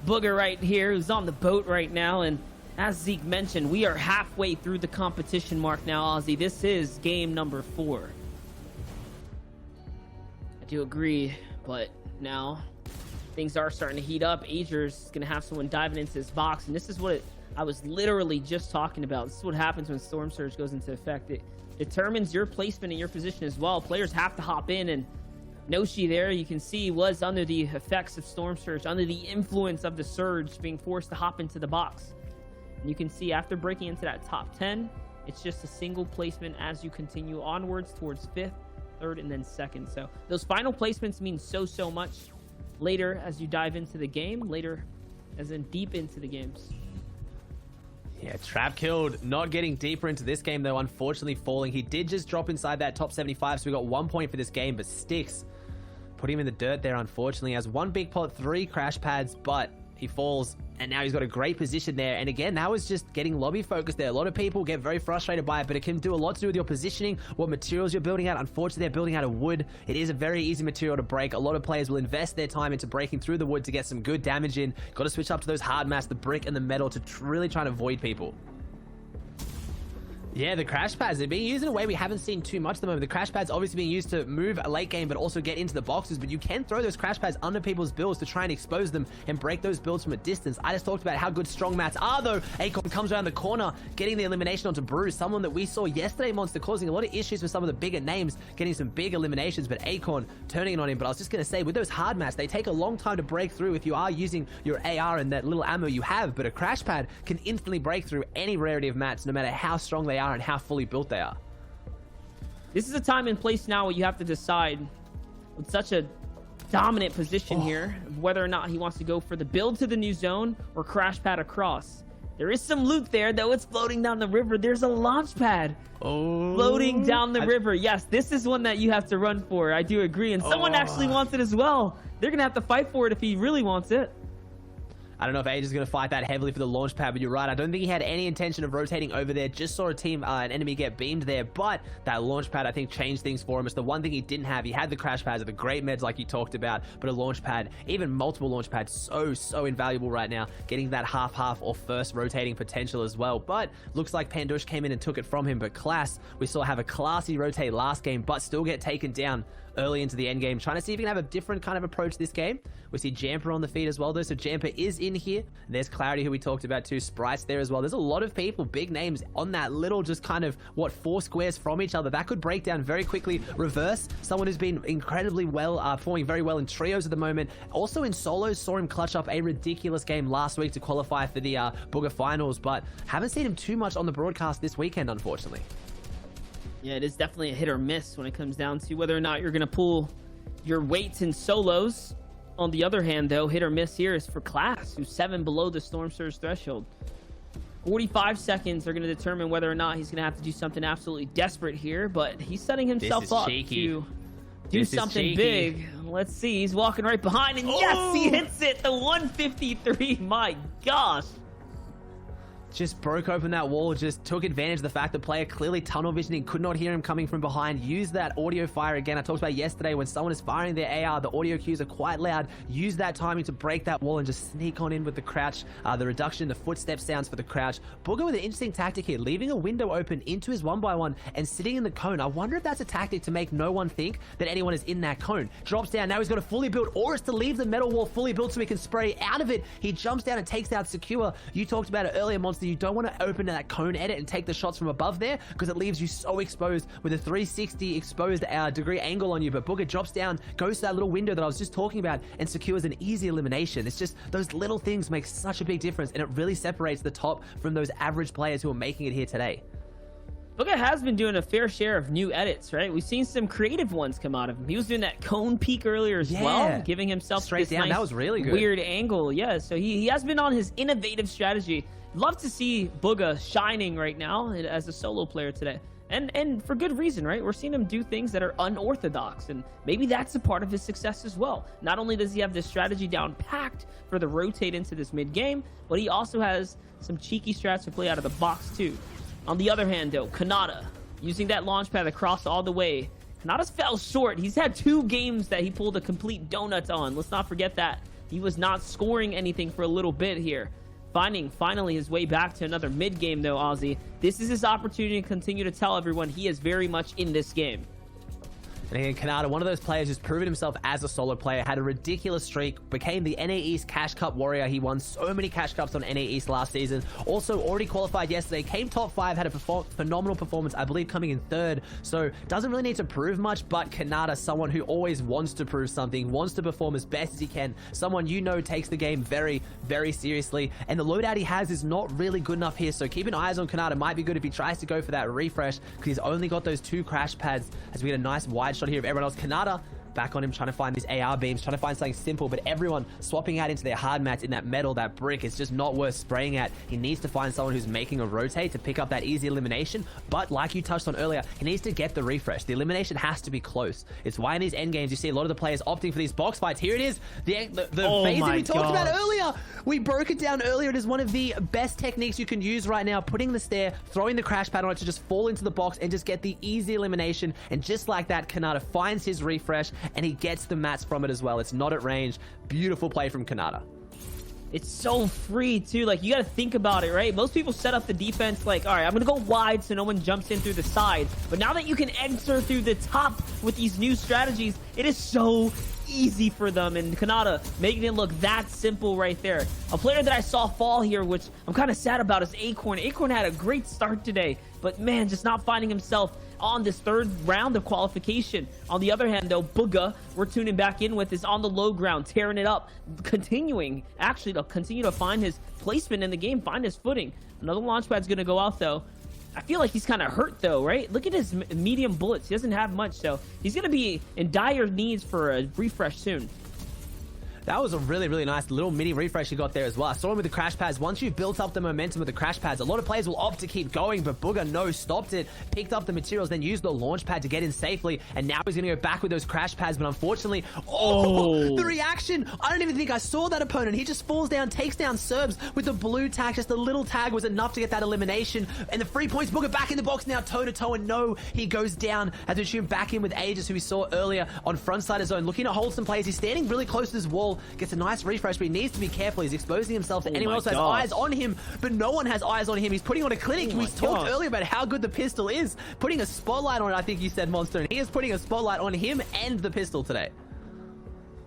Booger right here, who's on the boat right now. And as Zeke mentioned, we are halfway through the competition mark now, Aussie. This is game number 4. I do agree, but now things are starting to heat up. Ager's going to have someone diving into his box, and this is what I was literally just talking about. This is what happens when Storm Surge goes into effect. It determines your placement and your position as well. Players have to hop in, and Noshi there, you can see, was under the effects of Storm Surge, under the influence of the Surge, being forced to hop into the box. And you can see after breaking into that top 10, it's just a single placement as you continue onwards towards 5th, 3rd, and then 2nd. So those final placements mean so much later as you dive into the game, later as in deep into the games. Yeah, Trap killed, not getting deeper into this game though, unfortunately falling. He did just drop inside that top 75, so we got 1 point for this game, but Sticks put him in the dirt there, unfortunately. Has 1 big pot, 3 crash pads, but he falls, and now he's got a great position there. And again, that was just getting lobby focused there. A lot of people get very frustrated by it, but it can do a lot to do with your positioning, what materials you're building out. Unfortunately, they're building out of wood. It is a very easy material to break. A lot of players will invest their time into breaking through the wood to get some good damage in. Got to switch up to those hard mats, the brick and the metal, to really try to avoid people. Yeah, the crash pads, they're being used in a way we haven't seen too much at the moment. The crash pads obviously being used to move a late game, but also get into the boxes. But you can throw those crash pads under people's builds to try and expose them and break those builds from a distance. I just talked about how good strong mats are, though. Akon comes around the corner, getting the elimination onto Bruce, someone that we saw yesterday, Monster, causing a lot of issues with some of the bigger names, getting some big eliminations, but Akon turning it on him. But I was just going to say, with those hard mats, they take a long time to break through if you are using your AR and that little ammo you have. But a crash pad can instantly break through any rarity of mats, no matter how strong they are and how fully built they are. This is a time and place now where you have to decide, with such a dominant position here, whether or not he wants to go for the build to the new zone or crash pad across. There is some loot there, though. It's floating down the river. There's a launch pad floating down the river. Yes, this is one that you have to run for. I do agree. And someone actually wants it as well. They're going to have to fight for it if he really wants it. I don't know if Age is going to fight that heavily for the launch pad, but you're right. I don't think he had any intention of rotating over there. Just saw an enemy get beamed there, but that launch pad, I think, changed things for him. It's the one thing he didn't have. He had the crash pads, the great meds like you talked about, but a launch pad, even multiple launch pads, so invaluable right now. Getting that half or first rotating potential as well. But looks like Pandush came in and took it from him. But Class, we saw have a classy rotate last game, but still get taken down early into the end game. Trying to see if he can have a different kind of approach this game. We see Jamper on the feed as well, though. So Jamper is in here. There's Clarity, who we talked about too. Sprites there as well. There's a lot of people, big names on that little, just kind of, 4 squares from each other. That could break down very quickly. Reverse, someone who's been incredibly well, performing very well in trios at the moment. Also in solos, saw him clutch up a ridiculous game last week to qualify for the Booger Finals, but haven't seen him too much on the broadcast this weekend, unfortunately. Yeah, it is definitely a hit or miss when it comes down to whether or not you're going to pull your weights in solos. On the other hand, though, hit or miss here is for Class, who's 7 below the Storm Surge threshold. 45 seconds are going to determine whether or not he's going to have to do something absolutely desperate here, but he's setting himself up to do something big. Let's see. He's walking right behind, and yes, he hits it. The 153. My gosh. Just broke open that wall, just took advantage of the fact the player clearly tunnel visioning, could not hear him coming from behind. Used that audio fire again. I talked about yesterday when someone is firing their AR, the audio cues are quite loud. Use that timing to break that wall and just sneak on in with the crouch. The reduction, the footstep sounds for the crouch. Booger with an interesting tactic here, leaving a window open into his 1x1 and sitting in the cone. I wonder if that's a tactic to make no one think that anyone is in that cone. Drops down, now he's got a fully built Aurus to leave the metal wall fully built so he can spray out of it. He jumps down and takes out Secure. You talked about it earlier, Monster. You don't want to open that cone edit and take the shots from above there because it leaves you so exposed with a 360 exposed degree angle on you. But Booger drops down, goes to that little window that I was just talking about, and secures an easy elimination. It's just those little things make such a big difference, and it really separates the top from those average players who are making it here today. Booger has been doing a fair share of new edits, right? We've seen some creative ones come out of him. He was doing that cone peek earlier as well, giving himself straight down. Nice, that was really good. Weird angle. Yeah, so he has been on his innovative strategy. Love to see Booger shining right now as a solo player today. And for good reason, right? We're seeing him do things that are unorthodox, and maybe that's a part of his success as well. Not only does he have this strategy down packed for the rotate into this mid game, but he also has some cheeky strats to play out of the box too. On the other hand, though, Kanata, using that launch pad across all the way. Kanata's fell short. He's had 2 games that he pulled a complete donut on. Let's not forget that. He was not scoring anything for a little bit here. Finding finally his way back to another mid game though, Aussie. This is his opportunity to continue to tell everyone he is very much in this game. And again, Kanata, one of those players who's proven himself as a solo player, had a ridiculous streak, became the NAE's Cash Cup warrior. He won so many Cash Cups on NAE's last season. Also, already qualified yesterday, came top 5, had a phenomenal performance, I believe coming in 3rd. So, doesn't really need to prove much, but Kanata, someone who always wants to prove something, wants to perform as best as he can, someone you know takes the game very, very seriously. And the loadout he has is not really good enough here, so keeping eyes on Kanata might be good if he tries to go for that refresh, because he's only got those 2 crash pads, as we get a nice wide shot here of everyone else. Kanata back on him, trying to find these AR beams, trying to find something simple, but everyone swapping out into their hard mats in that metal, that brick. It's just not worth spraying at. He needs to find someone who's making a rotate to pick up that easy elimination, but like you touched on earlier, he needs to get the refresh. The elimination has to be close. It's why in these end games you see a lot of the players opting for these box fights. Here it is, the phase that we talked about earlier. We broke it down earlier. It is one of the best techniques you can use right now, putting the stair, throwing the crash pad on it to just fall into the box and just get the easy elimination. And just like that, Kanata finds his refresh and he gets the mats from it as well. It's not at range. Beautiful play from Kanata. It's so free too. Like, you got to think about it, right? Most people set up the defense like, all right, I'm gonna go wide so no one jumps in through the side. But now that you can enter through the top with these new strategies, it is so easy for them. And Kanata making it look that simple right there. A player that I saw fall here, which I'm kind of sad about, is Acorn. Acorn had a great start today, but man, just not finding himself on this 3rd round of qualification. On the other hand though, Booga, we're tuning back in with, is on the low ground, tearing it up, continuing actually to continue to find his placement in the game, find his footing. Another launch pad's gonna go out though. I feel like he's kind of hurt though, right? Look at his medium bullets. He doesn't have much, so he's gonna be in dire needs for a refresh soon. That was a really, really nice little mini refresh he got there as well. I saw him with the crash pads. Once you've built up the momentum with the crash pads, a lot of players will opt to keep going, but Booga, no, stopped it, picked up the materials, then used the launch pad to get in safely, and now he's going to go back with those crash pads, but unfortunately, the reaction! I don't even think I saw that opponent. He just falls down, takes down Serbs with the blue tag. Just a little tag was enough to get that elimination, and the 3 points. Booga back in the box now, toe-to-toe, and no, he goes down as we shoot back in with Aegis, who we saw earlier on front side of zone, looking to hold some plays. He's standing really close to this wall, gets a nice refresh, but he needs to be careful. He's exposing himself to anyone else who has eyes on him, but no one has eyes on him. He's putting on a clinic. We talked earlier about how good the pistol is, putting a spotlight on it. I think you said, Monster, and he is putting a spotlight on him and the pistol today.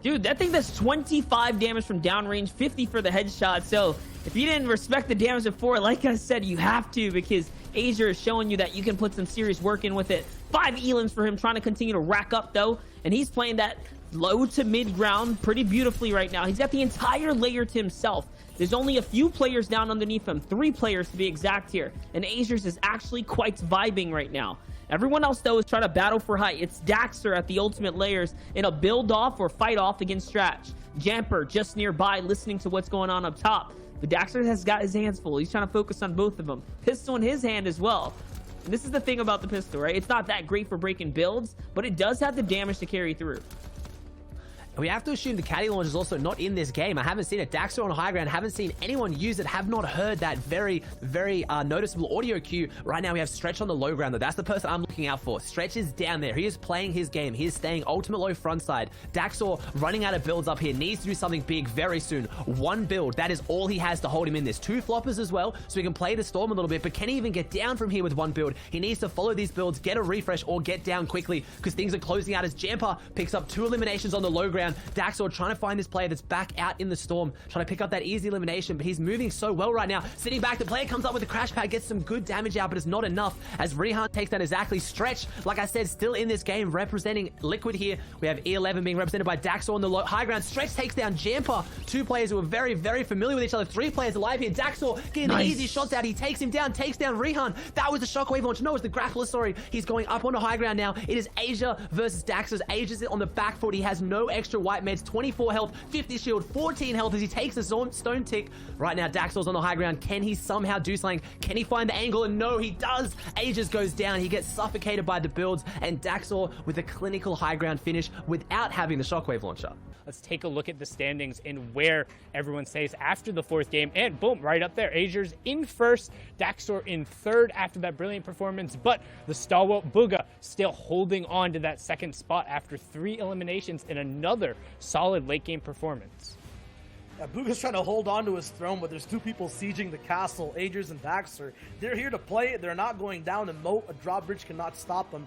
Dude, that thing does 25 damage from downrange, 50 for the headshot. So if you didn't respect the damage before, like I said, you have to, because Asia is showing you that you can put some serious work in with it. 5 elims for him, trying to continue to rack up though, and he's playing that low to mid ground pretty beautifully right now. He's got the entire layer to himself. There's only a few players down underneath him, 3 players to be exact here, and Azers is actually quite vibing right now. Everyone else though is trying to battle for height. It's Daxter at the ultimate layers in a build off or fight off against Stratch. Jamper just nearby listening to what's going on up top, but Daxter has got his hands full. He's trying to focus on both of them. Pistol in his hand as well. And this is the thing about the pistol, right? It's not that great for breaking builds, but it does have the damage to carry through. We have to assume the caddy launch is also not in this game. I haven't seen it. Daxter on high ground, haven't seen anyone use it, have not heard that very, very noticeable audio cue. Right now we have Stretch on the low ground though. That's the person I'm looking out for. Stretch is down there. He is playing his game. He is staying ultimate low front side. Daxter running out of builds up here, needs to do something big very soon. 1 build, that is all he has to hold him in this. 2 floppers as well, so he can play the storm a little bit, but can he even get down from here with 1 build? He needs to follow these builds, get a refresh, or get down quickly, because things are closing out as Jamper picks up 2 eliminations on the low ground. Daxter trying to find this player that's back out in the storm, trying to pick up that easy elimination, but he's moving so well right now. Sitting back, the player comes up with the crash pad, gets some good damage out, but it's not enough as Rehan takes down exactly Stretch. Like I said, still in this game, representing Liquid here. We have E11 being represented by Daxter on the low, high ground. Stretch takes down Jamper. 2 players who are very, very familiar with each other. 3 players alive here. Daxter getting the easy shots out. He takes him down, takes down Rehan. That was the shockwave launch. No, it's the grappler, sorry. He's going up onto high ground now. It is Asia versus Daxter. Asia's on the back foot. He has no extra white meds. 24 health, 50 shield, 14 health as he takes the stone tick. Right now, Daxter's on the high ground. Can he somehow do something? Can he find the angle? And no, he does. Aegis goes down. He gets suffocated by the builds, and Daxter with a clinical high ground finish without having the shockwave launcher. Let's take a look at the standings and where everyone stays after the 4th game. And boom, right up there. Azers in 1st, Daxter in 3rd after that brilliant performance. But the stalwart Booga still holding on to that 2nd spot after 3 eliminations and another solid late game performance. Booga's trying to hold on to his throne, but there's two people sieging the castle, Agers and Daxter. They're here to play. They're not going down, and Moat, a drawbridge cannot stop them.